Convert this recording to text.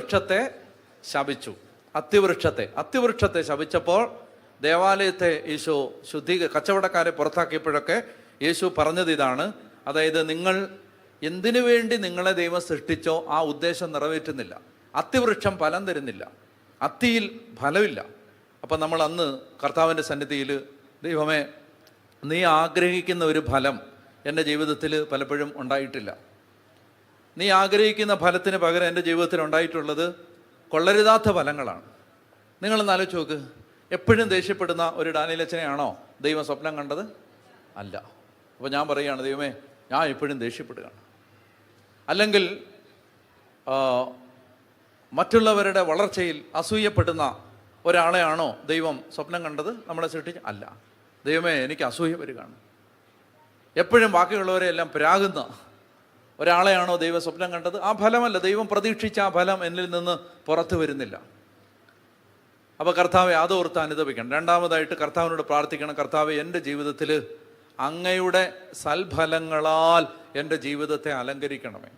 അത്തിവൃക്ഷത്തെ ശപിച്ചു. അത്തിവൃക്ഷത്തെ ശപിച്ചപ്പോൾ ദേവാലയത്തെ യേശു കച്ചവടക്കാരെ പുറത്താക്കിയപ്പോഴൊക്കെ യേശു പറഞ്ഞത് ഇതാണ്, അതായത് നിങ്ങൾ എന്തിനു വേണ്ടി നിങ്ങളെ ദൈവം സൃഷ്ടിച്ചോ ആ ഉദ്ദേശം നിറവേറ്റുന്നില്ല. അത്തിവൃക്ഷം ഫലം തരുന്നില്ല, അത്തിയിൽ ഫലമില്ല. അപ്പം നമ്മൾ അന്ന് കർത്താവിൻ്റെ സന്നിധിയിൽ, ദൈവമേ, നീ ആഗ്രഹിക്കുന്ന ഒരു ഫലം എൻ്റെ ജീവിതത്തിൽ പലപ്പോഴും ഉണ്ടായിട്ടില്ല. നീ ആഗ്രഹിക്കുന്ന ഫലത്തിന് പകരം എൻ്റെ ജീവിതത്തിൽ ഉണ്ടായിട്ടുള്ളത് കൊള്ളരുതാത്ത ഫലങ്ങളാണ്. നിങ്ങളൊന്ന് ആലോചിച്ച് നോക്ക്. എപ്പോഴും ദേഷ്യപ്പെടുന്ന ഒരു ഡാനിയേലച്ചനെയാണോ ദൈവം സ്വപ്നം കണ്ടത്? അല്ല. അപ്പോൾ ഞാൻ പറയുകയാണ്, ദൈവമേ, ഞാൻ എപ്പോഴും ദേഷ്യപ്പെടുകയാണ്. അല്ലെങ്കിൽ മറ്റുള്ളവരുടെ വളർച്ചയിൽ അസൂയപ്പെടുന്ന ഒരാളെയാണോ ദൈവം സ്വപ്നം കണ്ടത്? നമ്മളെ സൃഷ്ടിച്ച് അല്ല. ദൈവമേ, എനിക്ക് അസൂയ വരികയാണ്. എപ്പോഴും ബാക്കിയുള്ളവരെ എല്ലാം പ്രാകുന്ന ഒരാളെയാണോ ദൈവം സ്വപ്നം കണ്ടത്? ആ ഫലമല്ല, ദൈവം പ്രതീക്ഷിച്ച ആ ഫലം എന്നിൽ നിന്ന് പുറത്തു വരുന്നില്ല. അപ്പോൾ കർത്താവെ, അതോർത്ത് അനുതപിക്കണം. രണ്ടാമതായിട്ട് കർത്താവിനോട് പ്രാർത്ഥിക്കണം, കർത്താവെ, എൻ്റെ ജീവിതത്തിൽ അങ്ങയുടെ സൽഫലങ്ങളാൽ എൻ്റെ ജീവിതത്തെ അലങ്കരിക്കണമേ.